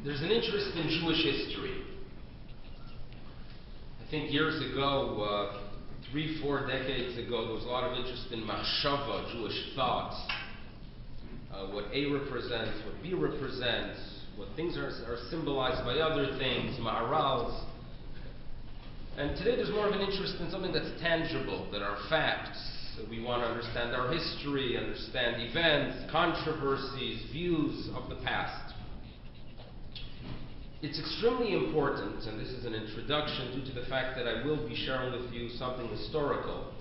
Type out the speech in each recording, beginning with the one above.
There's an interest in Jewish history. I think years ago, 3-4 decades ago, there was a lot of interest in machshava, Jewish thought, what A represents, what B represents, what things are symbolized by other things, ma'arals. And today there's more of an interest in something that's tangible, that are facts. So we want to understand our history, understand events, controversies, views of the past. It's extremely important, and this is an introduction due to the fact that I will be sharing with you something historical,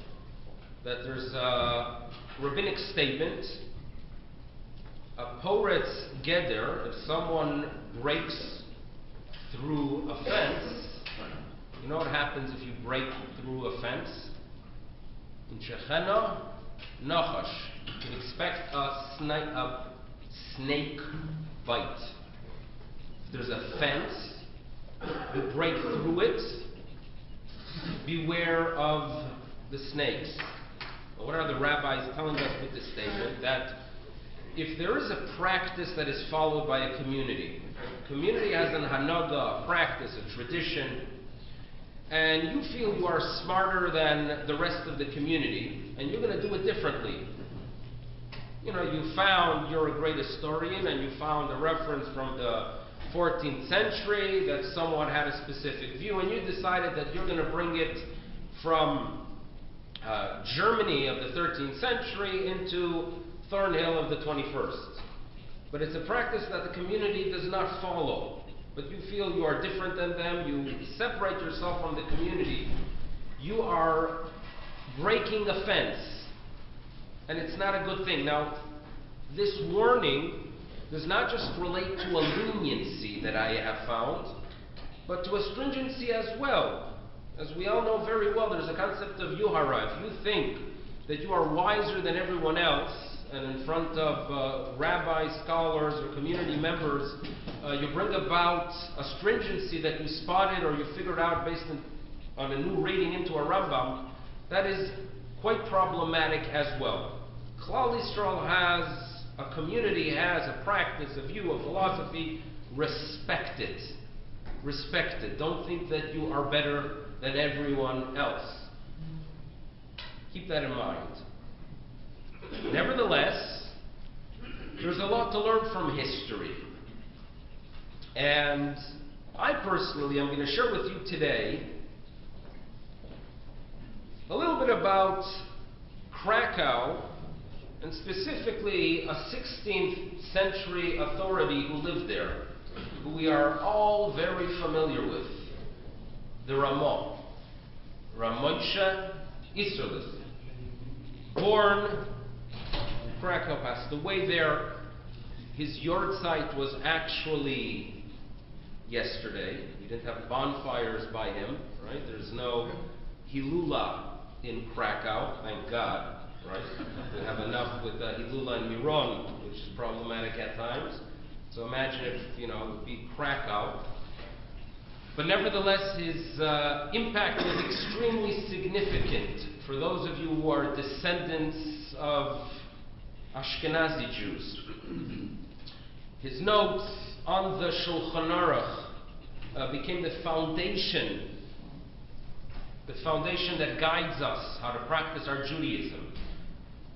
that there's a rabbinic statement, a poretz geder, if someone breaks through a fence. You know what happens if you break through a fence? In Shechena, Nachash. You can expect a snake bite. If there's a fence, you break through it, beware of the snakes. What are the rabbis telling us with this statement? That if there is a practice that is followed by a community has an hanaga, a practice, a tradition, and you feel you are smarter than the rest of the community, and you're going to do it differently. You know, you're a great historian, and you found a reference from the 14th century that someone had a specific view, and you decided that you're going to bring it from Germany of the 13th century into Thornhill of the 21st. But it's a practice that the community does not follow. But you feel you are different than them, you separate yourself from the community, you are breaking a fence. And it's not a good thing. Now, this warning does not just relate to a leniency that I have found, but to a stringency as well. As we all know very well, there's a concept of yuhara. If you think that you are wiser than everyone else, and in front of rabbis, scholars, or community members, you bring about a stringency that you spotted or you figured out based on a new reading into a Rambam, that is quite problematic as well. Klal Yisrael has, a community has a practice, a view, a philosophy. Respect it. Respect it. Don't think that you are better than everyone else. Keep that in mind. Nevertheless, there's a lot to learn from history. And I personally am going to share with you today a little bit about Krakow, and specifically a 16th century authority who lived there, who we are all very familiar with, the Ramah, Ramosha Isserles. Born Krakow, passed away there. His yahrzeit was actually yesterday. We didn't have bonfires by him, right? There's no Hilula in Krakow, thank God, right? We have enough with Hilula and Miron, which is problematic at times. So imagine if, it would be Krakow. But nevertheless, his impact was extremely significant for those of you who are descendants of Ashkenazi Jews. His notes on the Shulchan Aruch became the foundation that guides us how to practice our Judaism.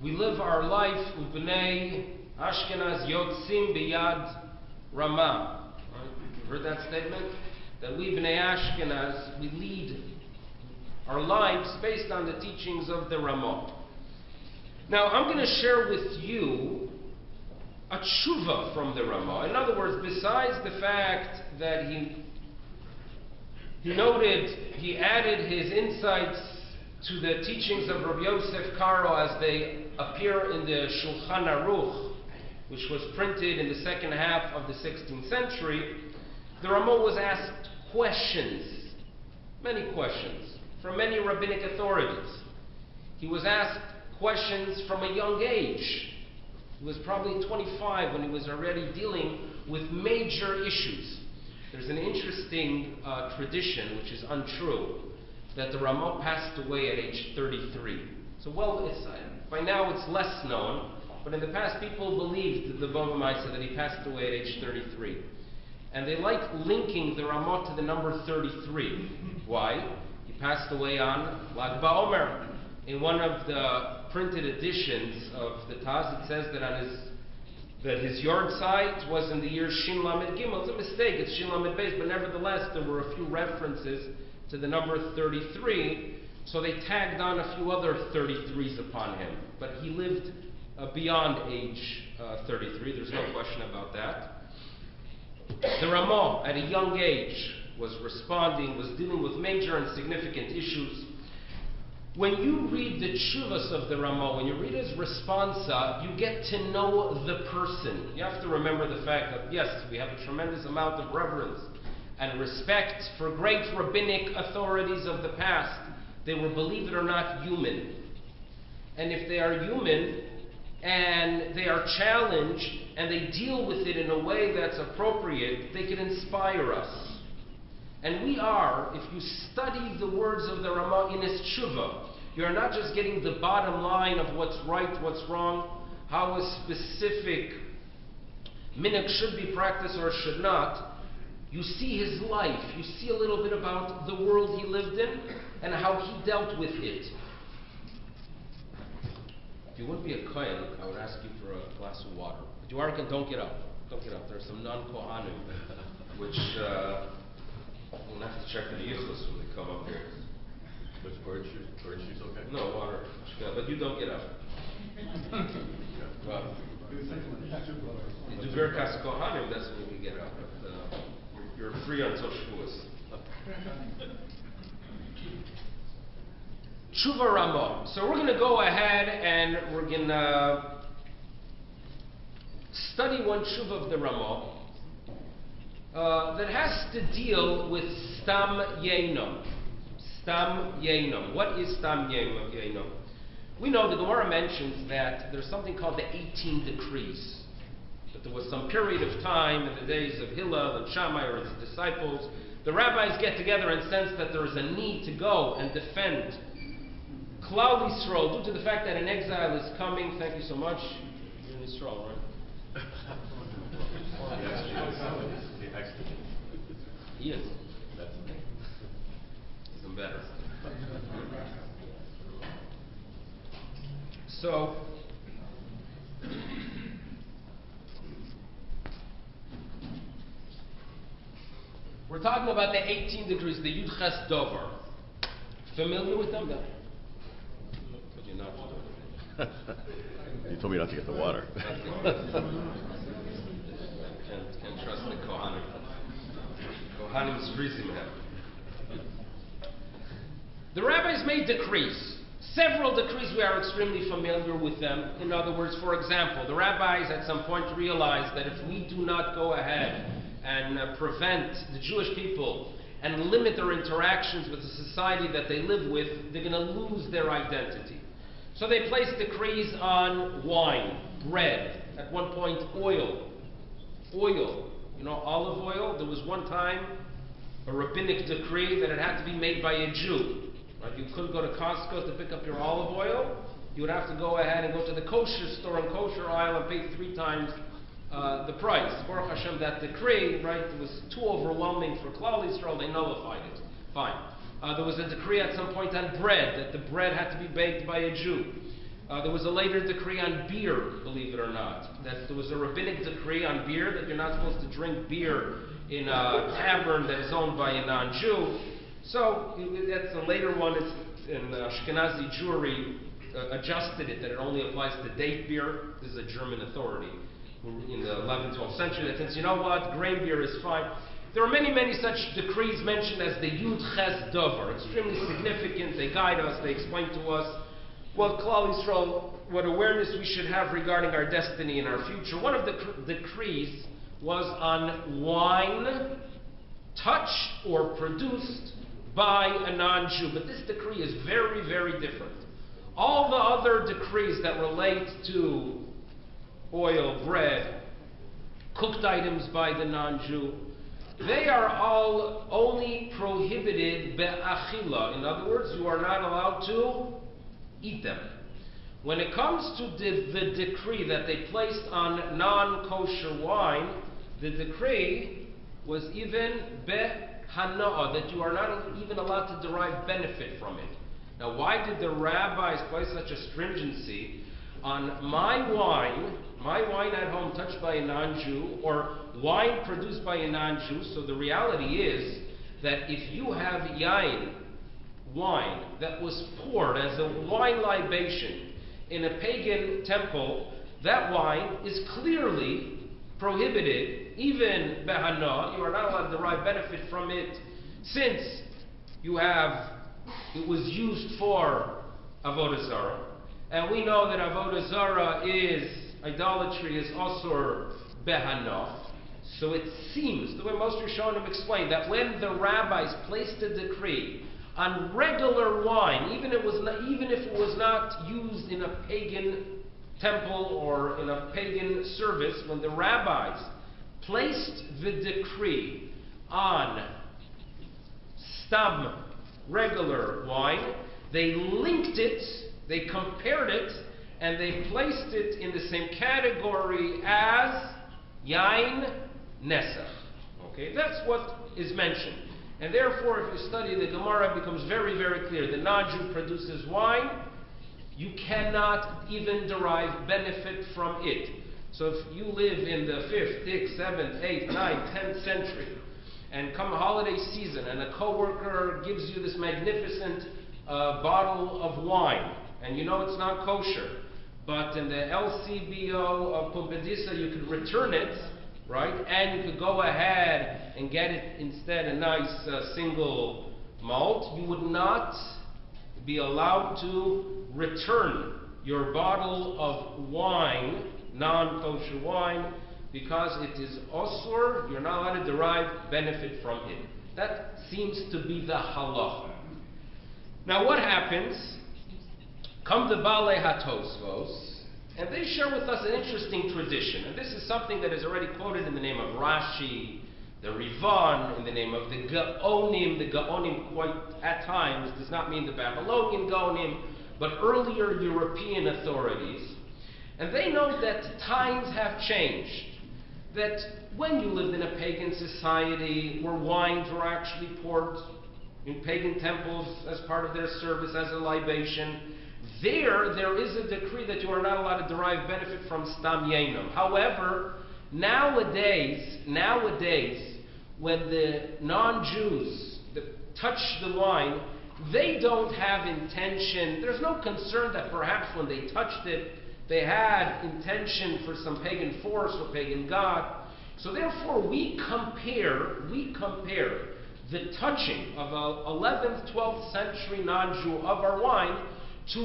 We live our life Ubnei Ashkenaz Yotzim Biyad Ramah. Right? You've heard that statement? That we Bnei Ashkenaz, we lead our lives based on the teachings of the Ramah. Now, I'm going to share with you a tshuva from the Ramah. In other words, besides the fact that he added his insights to the teachings of Rabbi Yosef Karo as they appear in the Shulchan Aruch, which was printed in the second half of the 16th century, the Ramah was asked questions, many questions, from many rabbinic authorities. He was asked questions from a young age. He was probably 25 when he was already dealing with major issues. There's an interesting tradition, which is untrue, that the Ramah passed away at age 33. So, by now it's less known, but in the past people believed the Bava Maisa that he passed away at age 33. And they like linking the Ramah to the number 33. Why? He passed away on Lag BaOmer. In one of the printed editions of the Taz, it says that his yard site was in the year Shin Lamed Gimel. It's a mistake, it's Shin Lamed Beis, but nevertheless there were a few references to the number 33, so they tagged on a few other 33s upon him. But he lived beyond age 33, there's no question about that. The Ramah, at a young age, was dealing with major and significant issues. When you read the tshuvas of the Ramah, when you read his responsa, you get to know the person. You have to remember the fact that, yes, we have a tremendous amount of reverence and respect for great rabbinic authorities of the past. They were, believe it or not, human. And if they are human, and they are challenged, and they deal with it in a way that's appropriate, they can inspire us. And we are, if you study the words of the Ramah in his tshuva, you are not just getting the bottom line of what's right, what's wrong, how a specific minhag should be practiced or should not. You see his life, you see a little bit about the world he lived in, and how he dealt with it. If you wouldn't be a kohen, I would ask you for a glass of water. But you are, don't get up. Don't get up. There's some non-kohanim, which we'll have to check the useless when they come up here. Which orange juice, okay? No, water. Yeah, but you don't get up. Well, you do Birkas Kohanim, that's when you get up. But you're free until Shavuos. Tshuva Ramah. So we're going to go ahead and we're going to study one tshuva of the Ramah that has to deal with Stam Yeinom. Stam Yeinom. What is Stam Yeinom? We know the Gemara mentions that there's something called the 18 decrees. That there was some period of time in the days of Hillel and Shammai or his disciples. The rabbis get together and sense that there is a need to go and defend Klal Yisrael, due to the fact that an exile is coming. Thank you so much. You're in Yisrael, right? He is. Even better. So, we're talking about the 18 degrees, the Yud Ches Dover. Familiar with them? You told me not to get the water. Can't trust the Kohanim. Kohanim is freezing him. The rabbis made decrees. Several decrees, we are extremely familiar with them. In other words, for example, the rabbis at some point realized that if we do not go ahead and prevent the Jewish people and limit their interactions with the society that they live with, they're going to lose their identity. So they placed decrees on wine, bread, at one point oil. Oil, olive oil. There was one time a rabbinic decree that it had to be made by a Jew. Right? You couldn't go to Costco to pick up your olive oil. You would have to go ahead and go to the kosher store and kosher aisle and pay 3 times the price. Baruch Hashem, that decree, right, it was too overwhelming for Klal Yisrael. They nullified it. Fine. There was a decree at some point on bread, that the bread had to be baked by a Jew. There was a later decree on beer, believe it or not. That there was a rabbinic decree on beer, that you're not supposed to drink beer in a tavern that is owned by a non-Jew. So, that's a later one. It's in Ashkenazi Jewry adjusted it, that it only applies to date beer. This is a German authority in the 11th, 12th century that says, you know what, grain beer is fine. There are many, many such decrees mentioned as the Yud Ches Dover. Extremely significant. They guide us. They explain to us what Klal Yisrael, what awareness we should have regarding our destiny and our future. One of the decrees was on wine touched or produced by a non-Jew. But this decree is very, very different. All the other decrees that relate to oil, bread, cooked items by the non-Jew, they are all only prohibited be'achila. In other words, you are not allowed to eat them. When it comes to the decree that they placed on non-kosher wine, the decree was even be-hana'ah, that you are not even allowed to derive benefit from it. Now, why did the rabbis place such a stringency on my wine at home touched by a non-Jew, or wine produced by a non-Jew? So the reality is that if you have yain, wine, that was poured as a wine libation in a pagan temple, that wine is clearly prohibited, even behana. You are not allowed to derive benefit from it, since it was used for avodah zarah, and we know that avodah zarah is idolatry, is asur behana. So it seems, the way most Rishonim explain, that when the rabbis placed a decree on regular wine, even if it was not used in a pagan temple or in a pagan service, when the rabbis placed the decree on stam, regular wine, they linked it, they compared it, and they placed it in the same category as yain nesach. Okay, that's what is mentioned. And therefore, if you study the Gemara, it becomes very, very clear. The non-Jew produces wine, you cannot even derive benefit from it. So if you live in the 5th, 6th, 7th, 8th, 9th, 10th century, and come holiday season, and a coworker gives you this magnificent bottle of wine, and you know it's not kosher, but in the LCBO of Pumbedisa you could return it, right? And you could go ahead and get it instead a nice single malt. You would not be allowed to return your bottle of wine, non-kosher wine, because it is osur. You're not allowed to derive benefit from it. That seems to be the halacha. Now what happens? Come the Balei HaTosfos, and they share with us an interesting tradition. And this is something that is already quoted in the name of Rashi, the Rivan, in the name of the Gaonim. The Gaonim, quite at times, does not mean the Babylonian Gaonim, but earlier European authorities. And they know that times have changed. That when you lived in a pagan society where wines were actually poured in pagan temples as part of their service as a libation, there is a decree that you are not allowed to derive benefit from stam yenam. However, nowadays, when the non-Jews touch the wine, they don't have intention. There's no concern that perhaps when they touched it, they had intention for some pagan force or pagan god. So therefore, we compare the touching of an 11th, 12th century non-Jew of our wine to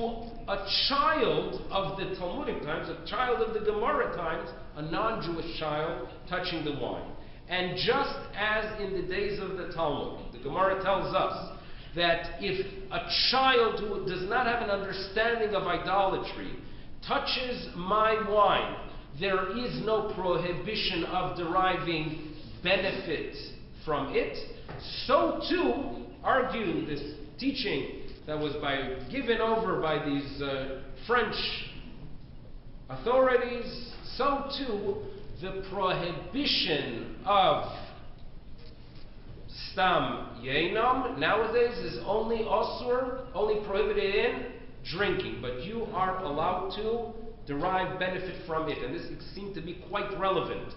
a child of the Talmudic times, a child of the Gemara times, a non-Jewish child touching the wine. And just as in the days of the Talmud, the Gemara tells us that if a child who does not have an understanding of idolatry touches my wine, there is no prohibition of deriving benefit from it. So too, arguing this teaching that was given over by these French authorities, so too the prohibition of stam yenam nowadays is only osur, only prohibited in drinking, but you are allowed to derive benefit from it. And this seemed to be quite relevant,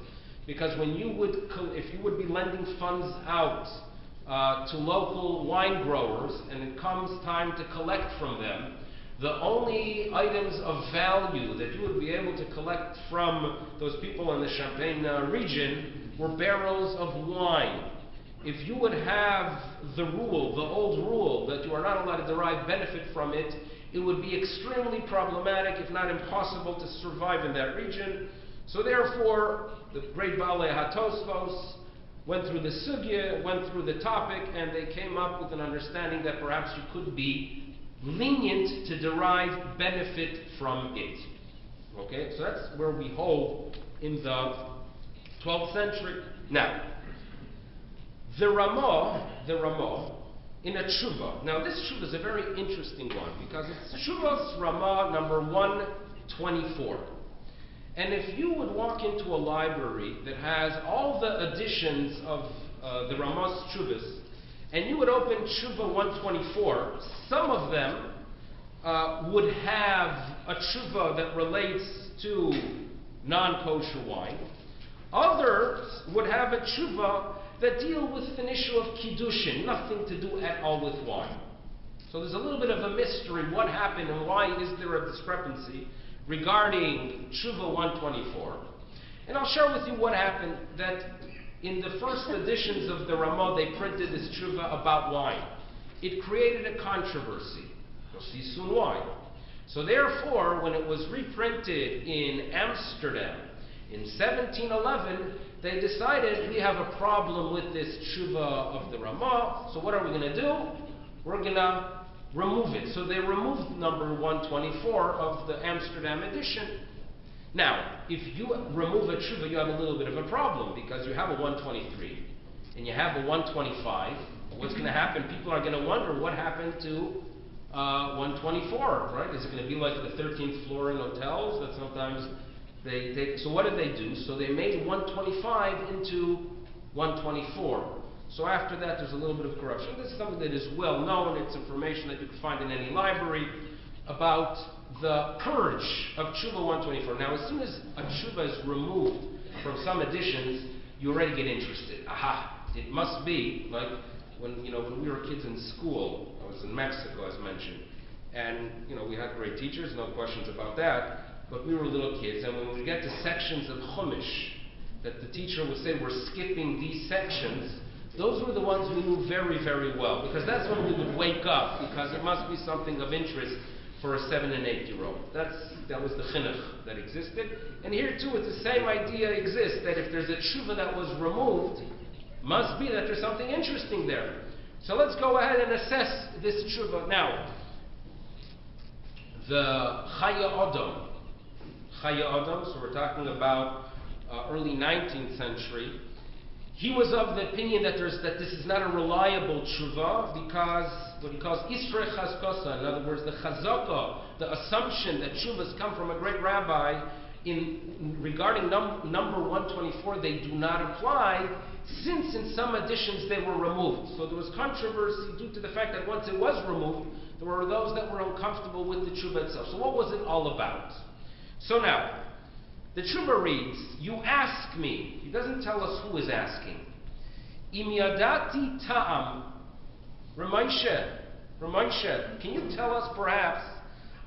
because when if you would be lending funds out to local wine growers, and it comes time to collect from them, the only items of value that you would be able to collect from those people in the Champagne region were barrels of wine. If you would have the old rule, that you are not allowed to derive benefit from it, it would be extremely problematic, if not impossible, to survive in that region. So therefore, the great Balei HaTosfos went through the sugya, went through the topic, and they came up with an understanding that perhaps you could be lenient to derive benefit from it. Okay, so that's where we hold in the 12th century. Now, the Ramah, in a tshuva. Now, this tshuva is a very interesting one, because it's Tshuvas Ramah number 124. And if you would walk into a library that has all the editions of the Ramah's Tshuvas, and you would open Tshuva 124, some of them would have a Tshuva that relates to non-kosher wine. Others would have a Tshuva that deal with an issue of Kiddushin, nothing to do at all with wine. So there's a little bit of a mystery, what happened and why is there a discrepancy regarding Tshuva 124. And I'll share with you what happened, that in the first editions of the Ramah, they printed this Tshuva about wine. It created a controversy. You'll see soon why. So therefore, when it was reprinted in Amsterdam in 1711, they decided we have a problem with this Tshuva of the Ramah, so what are we going to do? We're going to remove it. So they removed number 124 of the Amsterdam edition. Now, if you remove a Tshuva, you have a little bit of a problem, because you have a 123 and you have a 125. What's going to happen? People are going to wonder what happened to 124, right? Is it going to be like the 13th floor in hotels that sometimes they take? So what did they do? So they made 125 into 124. So after that, there's a little bit of corruption. This is something that is well known. It's information that you can find in any library about the purge of Tshuva 124. Now, as soon as a Tshuva is removed from some editions, you already get interested. Aha, it must be like when we were kids in school. I was in Mexico, as mentioned, and we had great teachers, no questions about that. But we were little kids, and when we get to sections of Chumash that the teacher would say we're skipping these sections, those were the ones we knew very, very well, because that's when we would wake up, because it must be something of interest for a 7 and 8-year-old. That was the chinuch that existed. And here too, it's the same idea exists, that if there's a tshuva that was removed, must be that there's something interesting there. So let's go ahead and assess this tshuva. Now, the Chaya Adam, so we're talking about early 19th century, he was of the opinion that this is not a reliable tshuva, because what he calls Isrei Chazkosa, in other words, the chazaka, the assumption that tshuvas come from a great rabbi, regarding number 124, they do not apply, since in some editions they were removed. So there was controversy due to the fact that once it was removed, there were those that were uncomfortable with the tshuva itself. So what was it all about? So now, the tshuva reads, you ask me. He doesn't tell us who is asking. Im yadati ta'am. Ramoshe, can you tell us perhaps,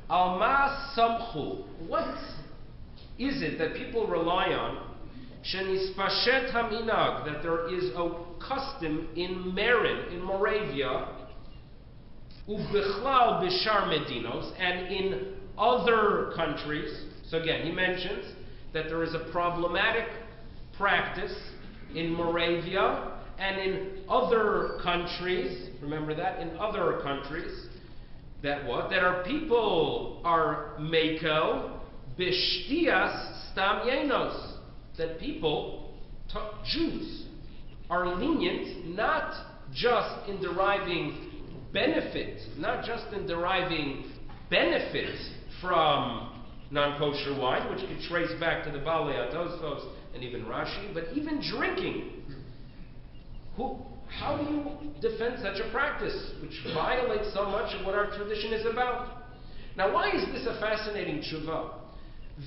al ma samchu? What is it that people rely on? Shenispashet haminag, that there is a custom in Marin, in Moravia, ubichlal bishar medinos, and in other countries. So again, he mentions that there is a problematic practice in Moravia and in other countries. Remember that? In other countries, that what? That our people are mekel b'shtias stam yenos. That people, Jews, are lenient not just in deriving benefit, from non-kosher wine, which could trace back to the Balei Atosfos and even Rashi, but even drinking. How do you defend such a practice, which violates so much of what our tradition is about? Now, why is this a fascinating tshuva?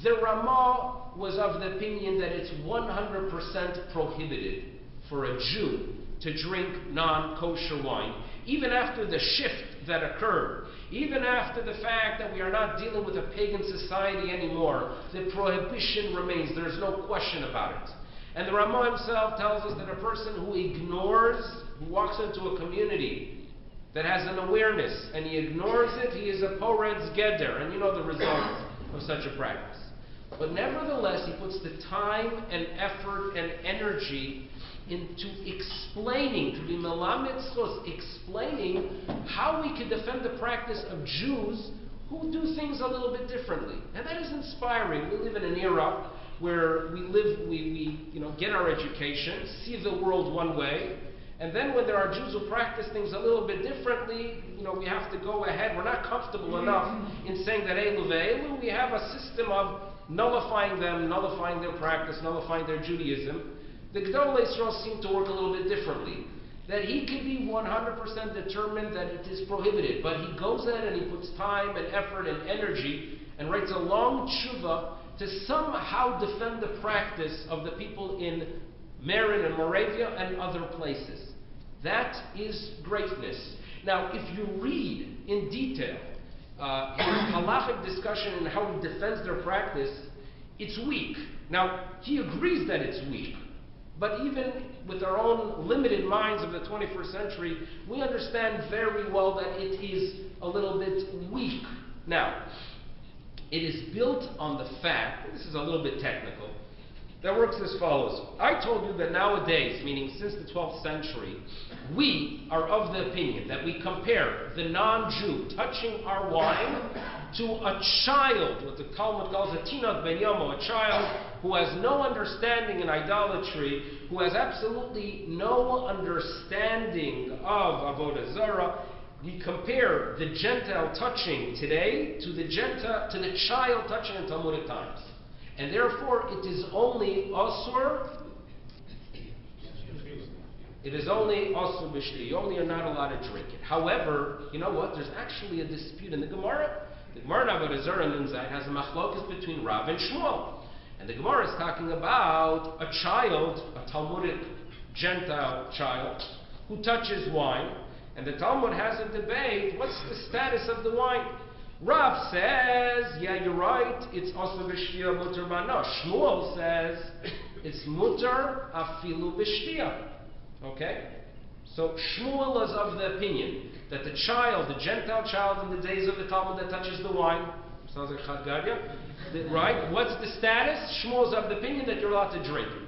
The Ramah was of the opinion that it's 100% prohibited for a Jew to drink non-kosher wine, even after the shift that occurred, even after the fact that we are not dealing with a pagan society anymore. The prohibition remains. There's no question about it. And the Ramah himself tells us that a person who walks into a community that has an awareness and he ignores it, he is a poredz geder, and you know the result of such a practice. But nevertheless, he puts the time and effort and energy into explaining, to be melamed, explaining how we can defend the practice of Jews who do things a little bit differently. And that is inspiring. We live in an era where we get our education, see the world one way, and then when there are Jews who practice things a little bit differently, we have to go ahead. We're not comfortable enough in saying that Elu ve'elu. We have a system of nullifying them, nullifying their practice, nullifying their Judaism. The Gedolei Yisrael seem to work a little bit differently. That he can be 100% determined that it is prohibited, but he goes ahead and he puts time and effort and energy and writes a long tshuva to somehow defend the practice of the people in Merin and Moravia and other places. That is greatness. Now, if you read in detail his halachic discussion and how he defends their practice, it's weak. Now, he agrees that it's weak, but even with our own limited minds of the 21st century, we understand very well that it is a little bit weak. Now, it is built on the fact, this is a little bit technical, that works as follows. I told you that nowadays, meaning since the 12th century, we are of the opinion that we compare the non-Jew touching our wine to a child, what the Talmud calls a tinok ben yomo, a child who has no understanding in idolatry, who has absolutely no understanding of avodah zarah. We compare the Gentile touching today to the child touching in Talmudic times. And therefore, it is only asur. It is only asur b'shti. You only are not allowed to drink it. However, you know what? There's actually a dispute in the Gemara. The Gemara in Avodah Zarah and Nunzai has a machlokas between Rav and Shmuel. And the Gemara is talking about a child, a Talmudic Gentile child, who touches wine. And the Talmud has a debate, what's the status of the wine? Rav says, yeah, you're right, it's also v'shtia mutar mano. Shmuel says, it's mutar afilu v'shtia. Okay? So Shmuel is of the opinion that the child, the Gentile child in the days of the Talmud that touches the wine, sounds like Chad Gadya, right? What's the status? Shmuel is of the opinion that you're allowed to drink it.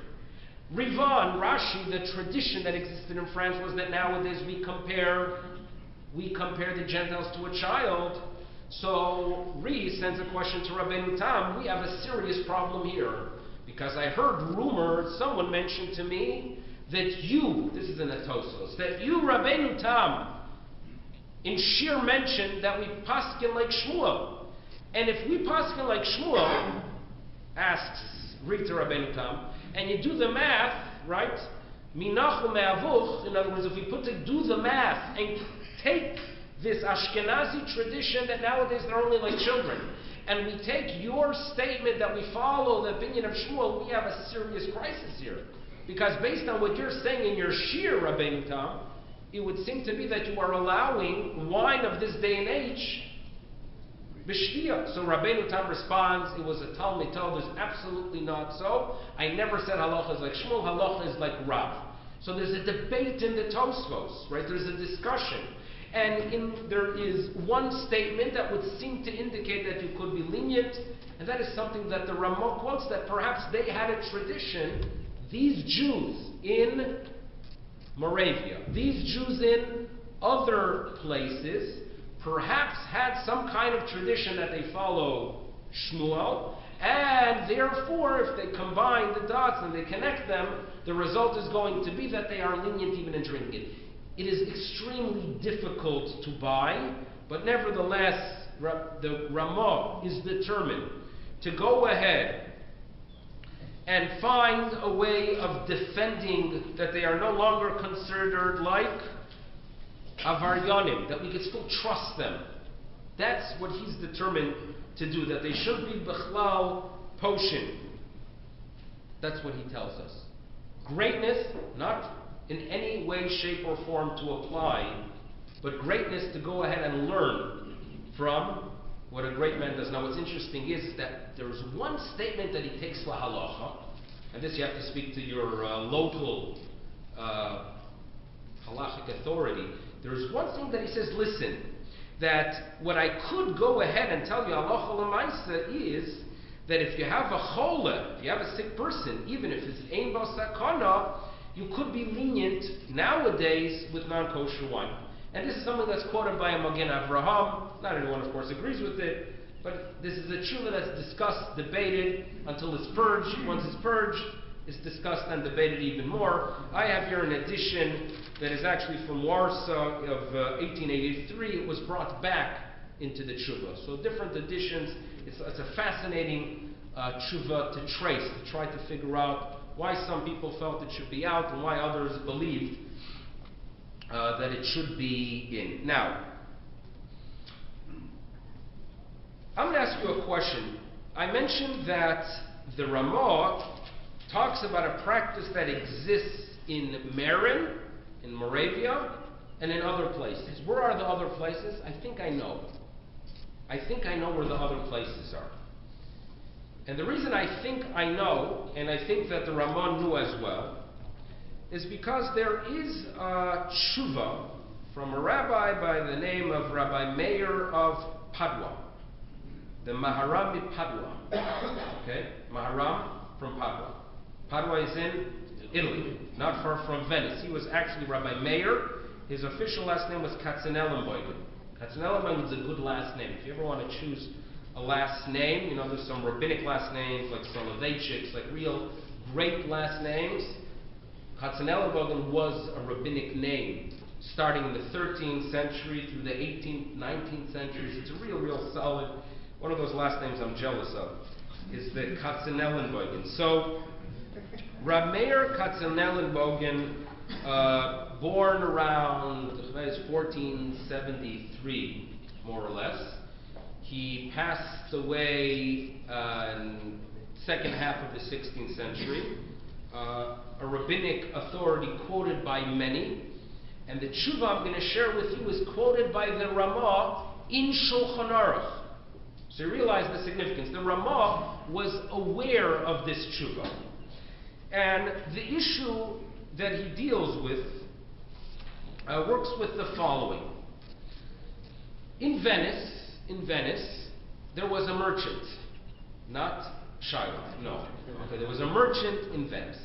Rivan, Rashi, the tradition that existed in France was that nowadays we compare the Gentiles to a child. So Ri sends a question to Rabbeinu Tam. We have a serious problem here because I heard rumor, someone mentioned to me that you, this is in a Tosfos, that you, Rabbeinu Tam, in Shir mentioned that we paskin like Shmuel. And if we paskin like Shmuel, asks Ri to Rabbeinu Tam, and you do the math, right? Minachu me'avuch, in other words, if we do the math and take this Ashkenazi tradition that nowadays they're only like children, and we take your statement that we follow the opinion of Shmuel, we have a serious crisis here. Because based on what you're saying in your Shir, Rabbeinu Tam, it would seem to be that you are allowing wine of this day and age b'shtia. So Rabbeinu Tam responds, it was a Talmud told, there's absolutely not so. I never said halacha is like Shmuel, halacha is like Rav. So there's a debate in the Tosfos, right? There's a discussion. And there is one statement that would seem to indicate that you could be lenient, and that is something that the Ramah quotes, that perhaps they had a tradition, these Jews in Moravia, these Jews in other places, perhaps had some kind of tradition that they follow Shmuel, and therefore if they combine the dots and they connect them, the result is going to be that they are lenient even in drinking it. It is extremely difficult to buy, but nevertheless, the Ramah is determined to go ahead and find a way of defending that they are no longer considered like avaryanim, that we can still trust them. That's what he's determined to do, that they should be bechlal poshin. That's what he tells us. Greatness, not in any way, shape, or form to apply, but greatness to go ahead and learn from what a great man does. Now what's interesting is that there's one statement that he takes for halacha, and this you have to speak to your local halachic authority. There's one thing that he says, listen, that what I could go ahead and tell you halacha l'maisa is that if you have a chola, if you have a sick person, even if it's ein bo sakana, you could be lenient nowadays with non-kosher wine. And this is something that's quoted by a Magen Avraham. Not everyone, of course, agrees with it, but this is a tshuva that's discussed, debated, until it's purged. Once it's purged, it's discussed and debated even more. I have here an edition that is actually from Warsaw of 1883. It was brought back into the tshuva. So different editions. It's a fascinating tshuva to trace, to try to figure out why some people felt it should be out and why others believed that it should be in. Now, I'm going to ask you a question. I mentioned that the Ramah talks about a practice that exists in Marin, in Moravia, and in other places. Where are the other places? I think I know. I think I know where the other places are. And the reason I think I know, and I think that the Ramah knew as well, is because there is a tshuva from a rabbi by the name of Rabbi Meir of Padua, the Maharam of Padua. Okay? Maharam from Padua. Padua is in Italy, not far from Venice. He was actually Rabbi Meir. His official last name was Katzenellenbogen. Katzenellenbogen is a good last name. If you ever want to choose a last name, you know, there's some rabbinic last names like Soloveitchiks, like real great last names. Katzenellenbogen was a rabbinic name starting in the 13th century through the 18th, 19th centuries. It's a real solid, one of those last names I'm jealous of, is the Katzenellenbogen. So, Rab Meir Katzenellenbogen, born around 1473, more or less. He passed away in second half of the 16th century. A rabbinic authority quoted by many, and the tshuva I'm going to share with you is quoted by the Ramah in Shulchan Aruch. So you realize the significance. The Ramah was aware of this tshuva. And the issue that he deals with works with the following. In Venice, there was a merchant, not Shiloh, no. Okay, there was a merchant in Venice.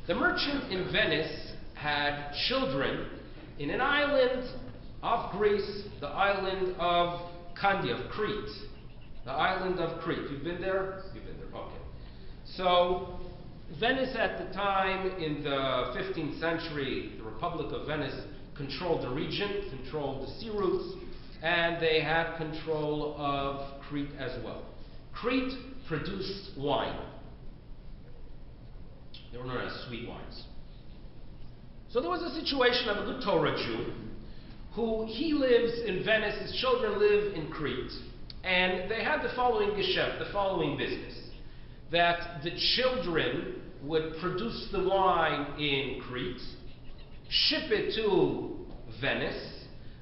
The merchant in Venice had children in an island off Greece, the island of Candia, of Crete. The island of Crete. You've been there? You've been there, okay. So, Venice at the time, in the 15th century, the Republic of Venice controlled the region, controlled the sea routes, and they had control of Crete as well. Crete produced wine. They were known as sweet wines. So there was a situation of a good Torah Jew who he lives in Venice, his children live in Crete, and they had the following geschäft, the following business, that the children would produce the wine in Crete, ship it to Venice.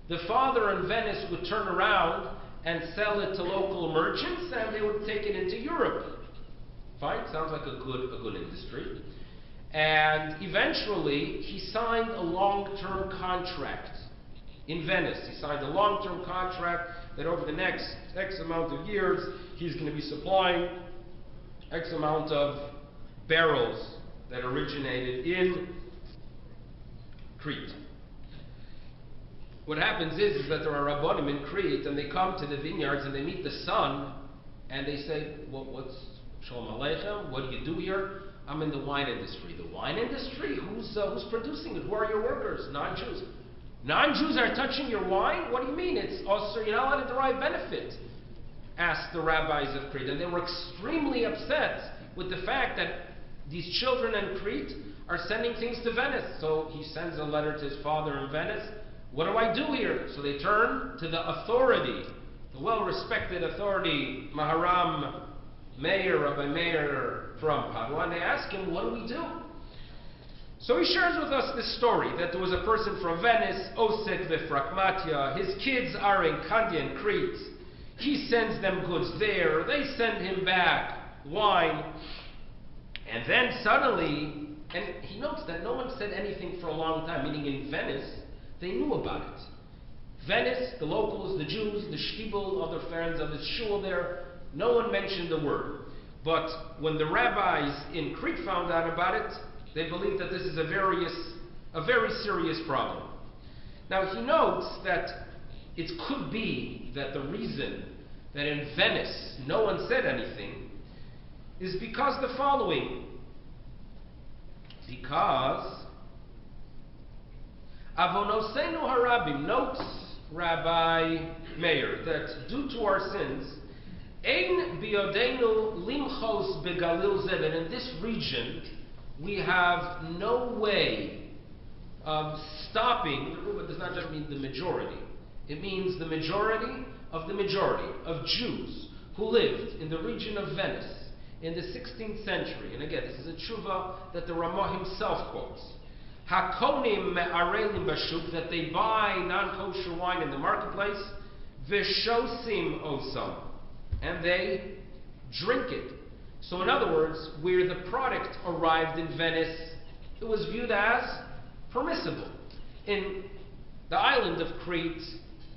The father in Venice would turn around and sell it to local merchants, and they would take it into Europe. Fine, sounds like a good industry. And eventually, he signed a long-term contract in Venice. He signed a long-term contract that over the next X amount of years, he's going to be supplying X amount of barrels that originated in Crete. What happens is that there are Rabbonim in Crete, and they come to the vineyards and they meet the son, and they say, what's Shalom Aleichem? What do you do here? I'm in the wine industry. The wine industry? Who's producing it? Who are your workers? Non-Jews. Non-Jews are touching your wine? What do you mean? It's also, you're not allowed to derive benefit, asked the rabbis of Crete. And they were extremely upset with the fact that these children in Crete are sending things to Venice. So he sends a letter to his father in Venice. What do I do here? So they turn to the authority, the well-respected authority, Maharam Meir, Rabbi Meir from Padua, and they ask him, what do we do? So he shares with us this story, that there was a person from Venice, Osek v'Frakmatia, his kids are in Candia and Crete. He sends them goods there, they send him back wine, and then suddenly, and he notes that no one said anything for a long time, meaning in Venice, they knew about it. Venice, the locals, the Jews, the shtibel, other friends of his shul there, no one mentioned the word. But when the rabbis in Crete found out about it, they believed that this is a very serious problem. Now he notes that it could be that the reason that in Venice no one said anything is because the following. Because Avonosenu harabim, notes Rabbi Meir, that due to our sins, Ein biyodeinu limchos begalil zev, and in this region, we have no way of stopping. The Ruba does not just mean the majority. It means the majority of Jews who lived in the region of Venice in the 16th century. And again, this is a tshuva that the Ramah himself quotes. Hakonim me'arelim bashuk, that they buy non-kosher wine in the marketplace, v'shosim osam, and they drink it. So in other words, where the product arrived in Venice, it was viewed as permissible. In the island of Crete,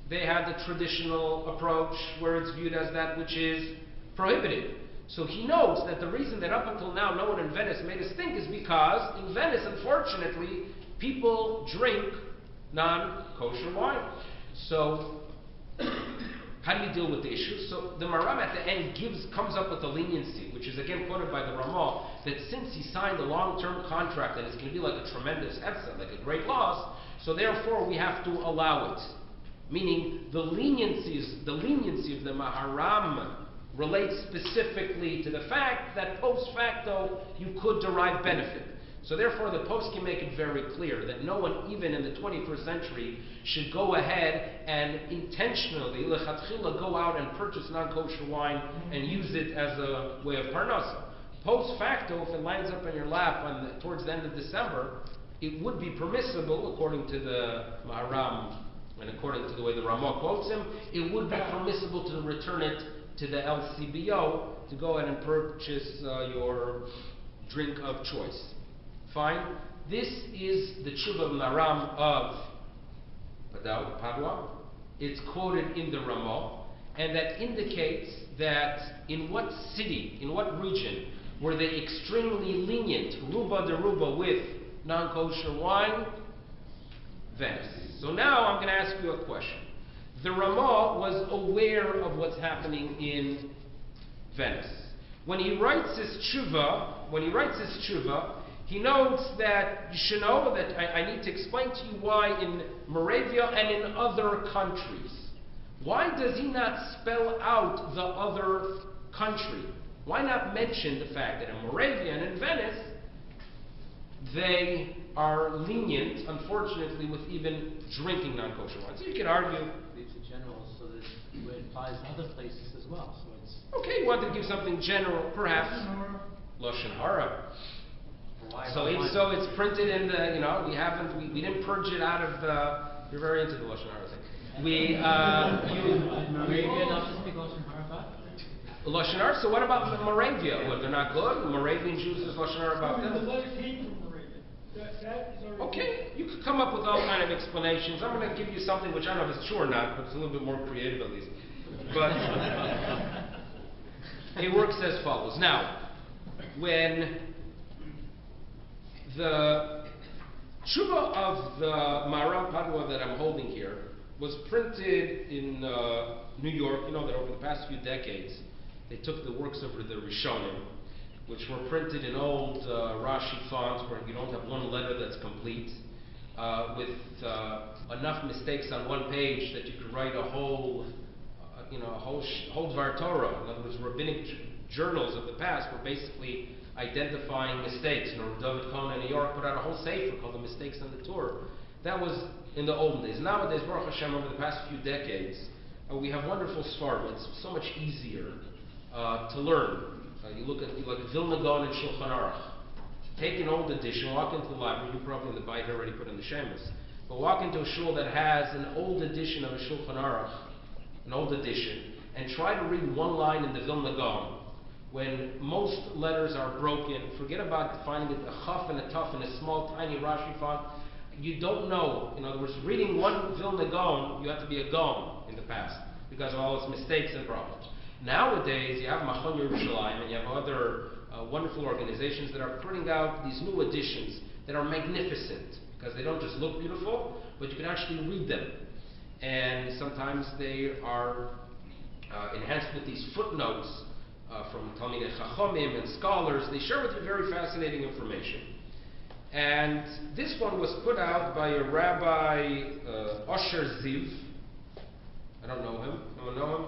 they had the traditional approach where it's viewed as that which is prohibited. So he notes that the reason that up until now no one in Venice made a stink is because in Venice, unfortunately, people drink non-kosher wine. So how do you deal with the issue? So the Maram at the end comes up with a leniency, which is again quoted by the Ramah, that since he signed a long-term contract and it's going to be like a tremendous hefsed, like a great loss, so therefore we have to allow it. Meaning the leniency of the Maharam relates specifically to the fact that post facto you could derive benefit. So therefore the post can make it very clear that no one, even in the 21st century, should go ahead and intentionally, lechatchila, go out and purchase non-kosher wine and use it as a way of parnasa. Post facto, if it lands up in your lap towards the end of December, it would be permissible, according to the Maharam and according to the way the Ramah quotes him, it would be permissible to return it to the LCBO to go ahead and purchase your drink of choice. Fine. This is the tshuva of Maharam of Padua. It's quoted in the Ramah, and that indicates that in what city, in what region, were they extremely lenient, ruba de ruba, with non-kosher wine? Venice. So now I'm going to ask you a question. The Ramah was aware of what's happening in Venice. When he writes his tshuva, he notes that you should know that I need to explain to you why in Moravia and in other countries. Why does he not spell out the other country? Why not mention the fact that in Moravia and in Venice, they are lenient, unfortunately, with even drinking non-kosher wine? So you could argue. It's a general, so that it applies to other places as well. So it's okay. You want to give something general, perhaps. Lashon Hara. So it's printed in the. We didn't purge it out of the. You're very into the Lashon Hara thing. Moravia not to speak Lashon Hara. Lashon Hara. So what about Moravia? What, they're not good? Moravian Jews, is Lashon Hara about them? The letter came from Moravia. That is already. Okay, you could come up with all kind of explanations. I'm going to give you something which I don't know if it's true or not, but it's a little bit more creative at least. But it works as follows. Now, when the tshuva of the Maharam Padua that I'm holding here was printed in New York, you know that over the past few decades, they took the works of the Rishonim, which were printed in old Rashi fonts where you don't have one letter that's complete, with enough mistakes on one page that you could write a whole Dvar Torah. In other words, rabbinic journals of the past were basically identifying mistakes. David Cohen in New York put out a whole sefer called The Mistakes on the Torah. That was in the olden days. Nowadays, Baruch Hashem, over the past few decades, we have wonderful svarim. It's so much easier to learn. You look at Vilna Gaon and Shulchan Aruch. Take an old edition, walk into the library, you probably in the Beit already put in the Shemus, but walk into a shul that has an old edition of a Shulchan Aruch, an old edition, and try to read one line in the Vilna Gaon. When most letters are broken, forget about finding a chaf and a tuf in a small, tiny Rashi font. You don't know. In other words, reading one Vilna Gaon, you have to be a Gaon in the past because of all its mistakes and problems. Nowadays, you have Machon Yerushalayim and you have other wonderful organizations that are putting out these new editions that are magnificent because they don't just look beautiful, but you can actually read them. And sometimes they are enhanced with these footnotes from Talmidei Chachomim and scholars. They share with you very fascinating information. And this one was put out by a Rabbi Osher Ziv. I don't know him. Anyone know him?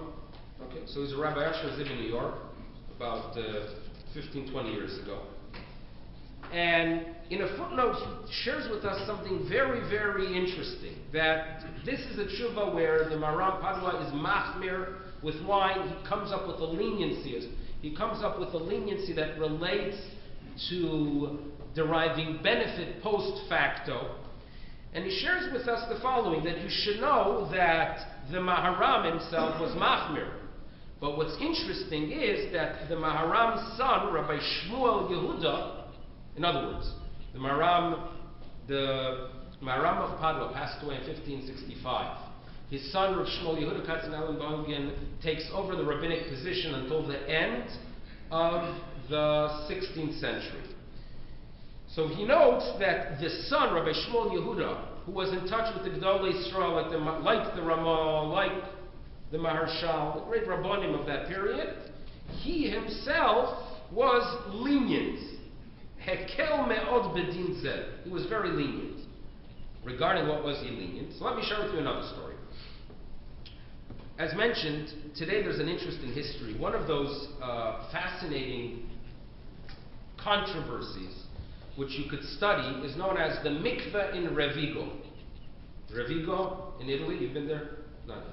Okay, so he's a Rabbi Asher Ziv in New York, about 15, 20 years ago. And in a footnote, he shares with us something very, very interesting. That this is a tshuva where the Maram Padua is machmir with wine. He comes up with a leniency. He comes up with a leniency that relates to deriving benefit post facto. And he shares with us the following, that you should know that the Maharam himself was machmir. But what's interesting is that the Maharam's son, Rabbi Shmuel Yehuda, in other words, the Maharam of Padua passed away in 1565. His son, Rav Shmuel Yehuda Katzenellenbogen, takes over the rabbinic position until the end of the 16th century. So he notes that the son, Rabbi Shmuel Yehuda, who was in touch with the Gdolei Yisrael, like the Ramah, like the Maharshal, the great Rabbonim of that period, he himself was lenient. Hekel me'od bedin zeh. He was very lenient. Regarding what was he lenient? So let me share with you another story. As mentioned, today there's an interesting history. One of those fascinating controversies which you could study is known as the mikveh in Revigo. Revigo in Italy, you've been there? No, okay.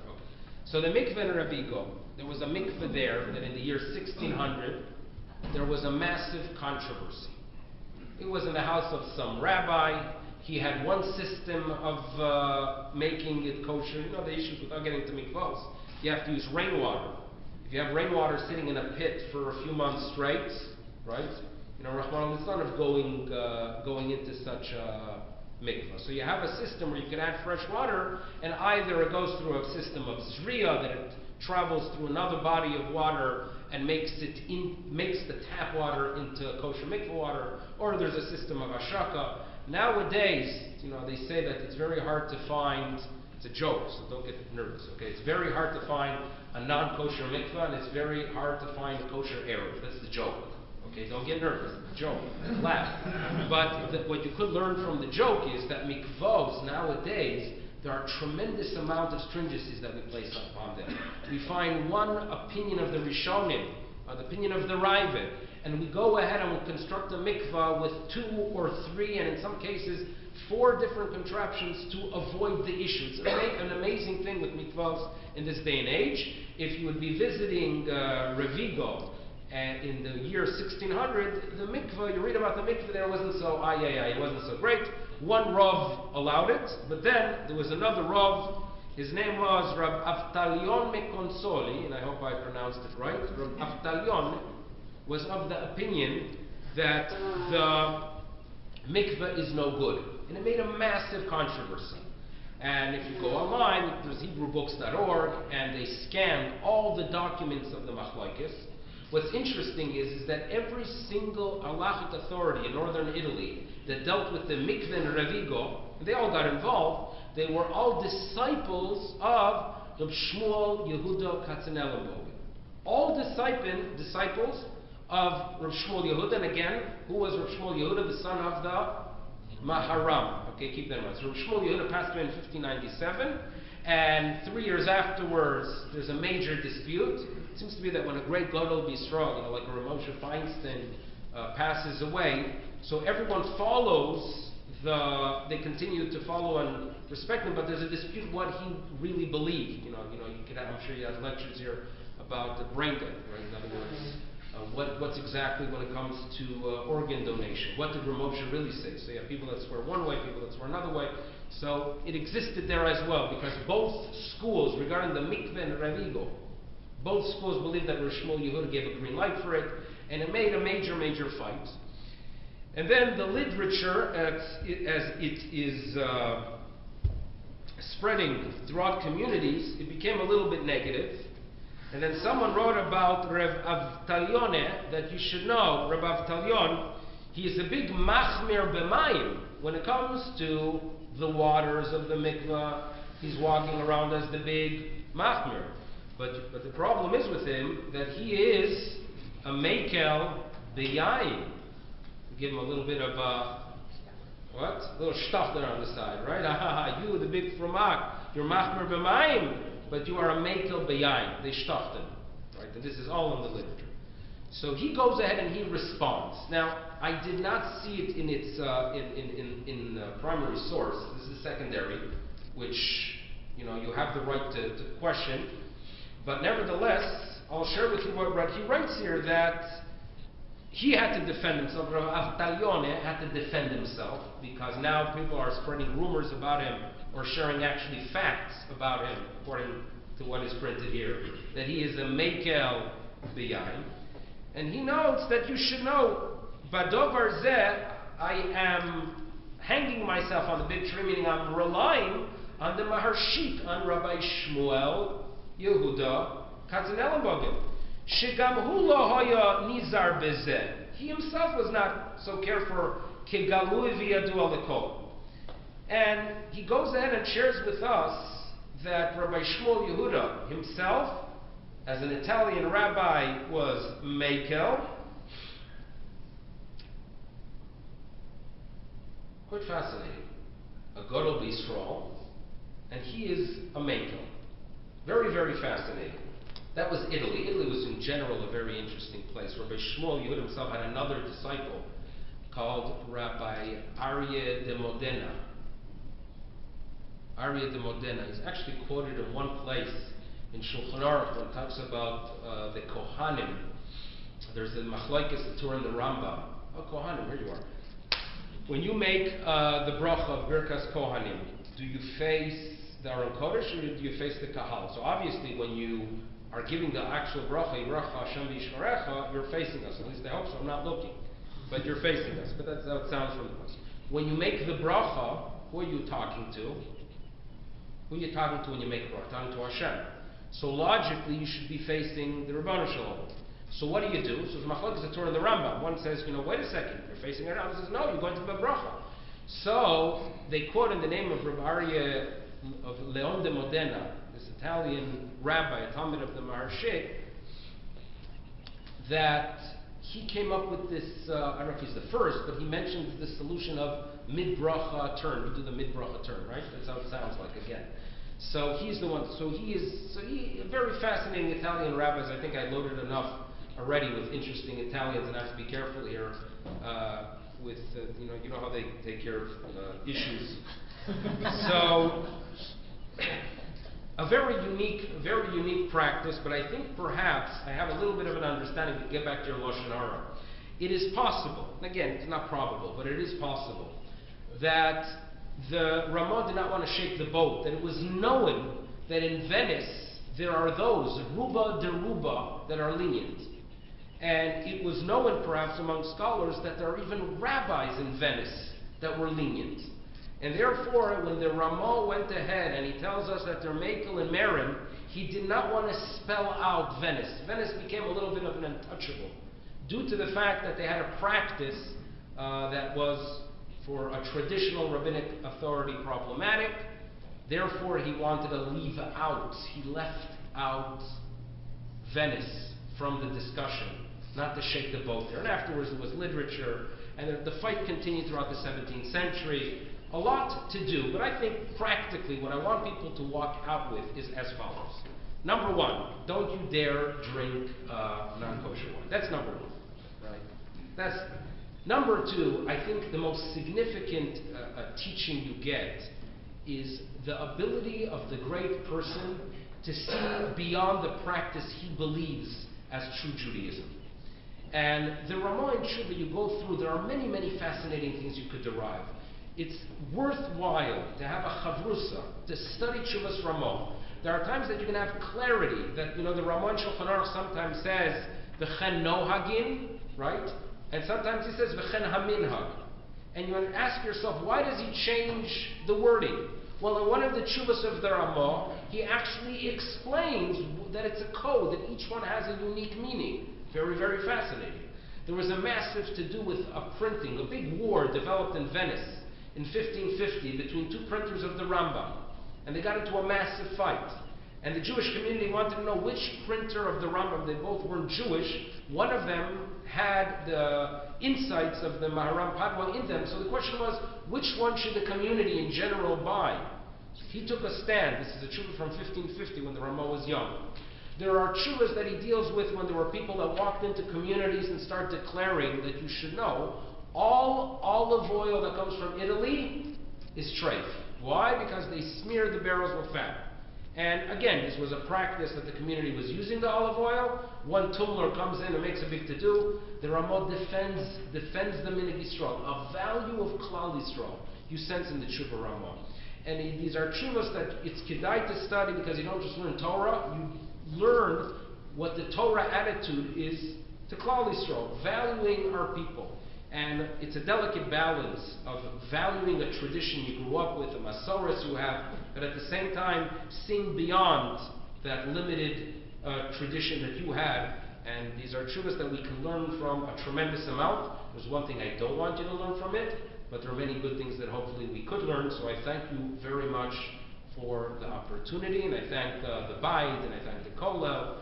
So the mikveh in Revigo, there was a mikveh there that in the year 1600, there was a massive controversy. It was in the house of some rabbi. He had one system of making it kosher. You know the issues without getting to mikvahs. You have to use rainwater. If you have rainwater sitting in a pit for a few months straight, right? You know, Rahman al-Islam of going into such a mikvah. So you have a system where you can add fresh water, and either it goes through a system of zriya, that it travels through another body of water and makes the tap water into kosher mikvah water, or there's a system of ashaka. Nowadays, you know, they say that it's very hard to find. It's a joke, so don't get nervous. Okay, it's very hard to find a non-kosher mikvah, and it's very hard to find a kosher eruv. That's the joke. Okay, don't get nervous. Joke, laugh. But what you could learn from the joke is that mikvahs nowadays, there are tremendous amount of stringencies that we place upon them. We find one opinion of the Rishonim, the opinion of the Raive, and we go ahead and we construct a mikvah with 2 or 3, and in some cases 4 different contraptions to avoid the issue. It's an amazing thing with mikvahs in this day and age. If you would be visiting Revigo in the year 1600, the mikvah, you read about the mikvah there, wasn't so, it wasn't so great. One Rav allowed it, but then there was another Rav, his name was Rab Avtalion Mekonsoli, and I hope I pronounced it right. Rab Avtalion was of the opinion that the mikveh is no good. And it made a massive controversy. And if you go online, there's HebrewBooks.org, and they scanned all the documents of the Machlokes. What's interesting is that every single halachic authority in northern Italy that dealt with the mikveh and Revigo, they all got involved. They were all disciples of Reb Shmuel Yehuda Katzenellenbogen. All disciples of Reb Shmuel Yehuda, and again, who was Reb Shmuel Yehuda, the son of the Maharam? Okay, keep that in mind. So Reb Shmuel Yehuda passed away in 1597, and 3 years afterwards, there's a major dispute. It seems to be that when a great Gadol B'Yisrael, you know, like a Ramosha Feinstein, passes away, so everyone follows they continue to follow and respect him, but there's a dispute what he really believed. You could have, I'm sure you have lectures here about the brain death, right? In other words, what's exactly when it comes to organ donation? What did Ramosha really say? So you have people that swear one way, people that swear another way. So it existed there as well, because both schools, regarding the mikveh and Revigo, both schools believed that Reb Shmuel Yehuda gave a green light for it, and it made a major fight. And then the literature, as it is spreading throughout communities, it became a little bit negative. And then someone wrote about Rev Avtalion, that you should know, Rev Avtalion, he is a big machmir b'mayim when it comes to the waters of the mikvah. He's walking around as the big machmir. But the problem is with him that he is a mekel b'yayin. Give him a little bit of a little stuff there on the side, right? You, the big frumak, you're machmer b'mayim, but you are a mekel b'yayin. They stuffed him. right? And this is all in the literature. So he goes ahead and he responds. Now, I did not see it in its in primary source. This is secondary, which you have the right to question. But nevertheless, I'll share with you what he writes here, that he had to defend himself. Rav Avtalione had to defend himself because now people are spreading rumors about him or sharing actually facts about him, according to what is printed here, that he is a Mekel B'yayin. And he notes that you should know, Badovar Zeh, I am hanging myself on the big tree, meaning I'm relying on the Maharshik, on Rabbi Shmuel Yehuda Katzanelenbogen. Shegam hu lo haya nizar bezeh. He himself was not so careful. Kegalui v'yadu alekol. And he goes ahead and shares with us that Rabbi Shmuel Yehuda himself, as an Italian rabbi, was Mekel. Quite fascinating. A Gadol B'Yisrael, and he is a Mekel. Very, very fascinating. That was Italy. Italy was in general a very interesting place. Rabbi Shmuel Yehuda himself had another disciple called Rabbi Aryeh de Modena. Aryeh de Modena is actually quoted in one place in Shulchan Aruch when it talks about the Kohanim. There's the Machlokes, the Torah, and the Rambam. Oh, Kohanim, here you are. When you make the bracha of Birkas Kohanim, do you face the Aron Kodesh or do you face the Kahal? So obviously when you are giving the actual bracha, Yiracha Hashem V'Yishmerecha, you're facing us. At least I hope so. I'm not looking. But you're facing us. But that's how it sounds from the question. When you make the bracha, who are you talking to? Who are you talking to when you make a bracha? Talking to Hashem. So logically, you should be facing the Ribono Shel Olam. So what do? So the Machlokes, the Torah, and the Rambam. One says, wait a second, you're facing it. Another says, no, you're going to the bracha. So they quote in the name of Rabbi Aryeh of Leon de Modena, this Italian rabbi, a Talmud of the Maharshik, that he came up with this, I don't know if he's the first, but he mentions the solution of mid-bracha turn. We do the mid-bracha turn, right? That's how it sounds like again. So he's the one, he a very fascinating Italian rabbis. I think I loaded enough already with interesting Italians, and I have to be careful here with, you know how they take care of issues. So, a very unique practice, but I think perhaps I have a little bit of an understanding, to get back to your Lashon Hara. It is possible, again, it's not probable, but it is possible, that the Ramah did not want to shake the boat, that it was known that in Venice there are those, Ruba de Ruba, that are lenient. And it was known perhaps among scholars that there are even rabbis in Venice that were lenient. And therefore, when the Ramah went ahead and he tells us that they're Mekel and Merim, he did not want to spell out Venice. Venice became a little bit of an untouchable, due to the fact that they had a practice that was, for a traditional rabbinic authority, problematic. Therefore, he wanted to leave out, he left out Venice from the discussion, not to shake the boat there. And afterwards, there was literature, and the fight continued throughout the 17th century. A lot to do, but I think practically what I want people to walk out with is as follows. Number one, don't you dare drink non-kosher wine. That's number one, right? That's number two. I think the most significant teaching you get is the ability of the great person to see beyond the practice he believes as true Judaism. And the Ramah and Tshuva you go through, there are many, many fascinating things you could derive. It's worthwhile to have a chavrusa, to study Tshuvas Ramah. There are times that you can have clarity, that, the Ramah and Shulchan Aruch sometimes says, v'chen nohagin, right? And sometimes he says, v'chen haminhag. And you ask yourself, why does he change the wording? Well, in one of the Tshuvas of the Ramah, he actually explains that it's a code, that each one has a unique meaning. Very, very fascinating. There was a massive to-do with a printing, a big war developed in Venice in 1550 between two printers of the Rambam. And they got into a massive fight. And the Jewish community wanted to know which printer of the Rambam, they both weren't Jewish, one of them had the insights of the Maharam Padwa in them. So the question was, which one should the community in general buy? So he took a stand. This is a tshuva from 1550 when the Ramah was young. There are tshuvas that he deals with when there were people that walked into communities and start declaring that you should know all olive oil that comes from Italy is treif. Why? Because they smear the barrels with fat. And again, this was a practice that the community was using the olive oil. One tumler comes in and makes a big to-do. The Ramah defends the Minig Yisrael, a value of Klal Yisrael. You sense in the Tshuva Ramah. And these are tshuvas that it's kedai to study because you don't just learn Torah, you learn what the Torah attitude is to Klal Yisrael, valuing our people. And it's a delicate balance of valuing a tradition you grew up with, a masoros you have, but at the same time seeing beyond that limited tradition that you had. And these are tshuvas that we can learn from a tremendous amount. There's one thing I don't want you to learn from it, but there are many good things that hopefully we could learn. So I thank you very much for the opportunity, and I thank the Bayit, and I thank the Kollel,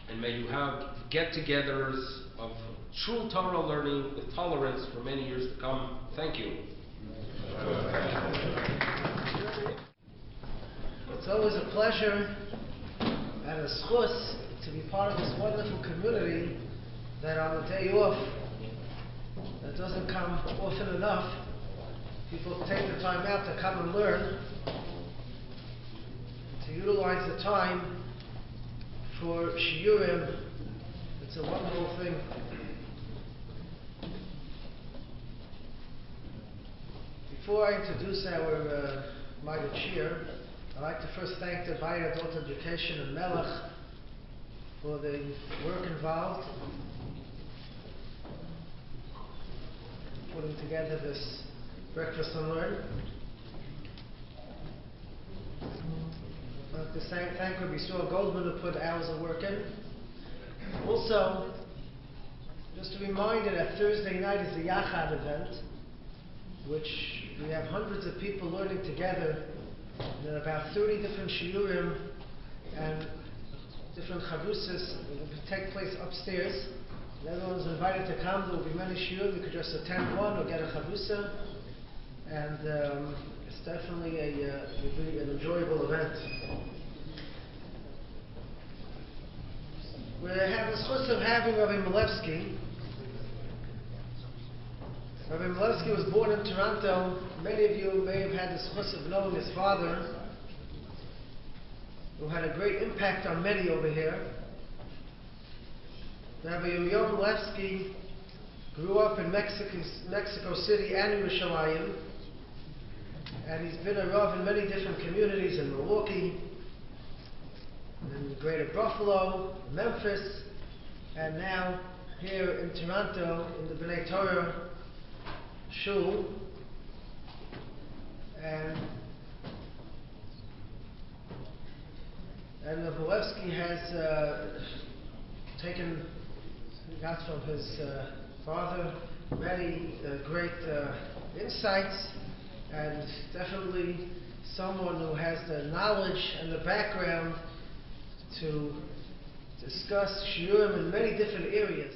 and may you have get-togethers of true Torah learning with tolerance for many years to come. Thank you. It's always a pleasure and a schus to be part of this wonderful community that on the day off, that doesn't come often enough, people take the time out to come and learn, to utilize the time for shiurim. It's a wonderful thing. Before I introduce our Ma'adir Shir, I'd like to first thank the Bayit Adult Education and Melech for the work involved in putting together this breakfast and learn. I'd like to thank Rabbi Yisrael Goldman who put hours of work in. Also, just a reminder that Thursday night is the Yachad event, which we have hundreds of people learning together in about 30 different shiurim and different chavusas. It will take place upstairs. And everyone's invited to come. There will be many shiurim. You could just attend one or get a chavusa. And it's definitely an enjoyable event. We have the source of having Rabbi Milevsky. Rabbi Milevsky was born in Toronto. Many of you may have had the source of knowing his father, who had a great impact on many over here. Rabbi Yirmiya Milevsky grew up in Mexico City and Yerushalayim, and he's been a Rav in many different communities in Milwaukee, in Greater Buffalo, Memphis, and now here in Toronto in the B'nai Torah Shul. And Milevsky has got from his father many great insights, and definitely someone who has the knowledge and the background to discuss shiurim in many different areas.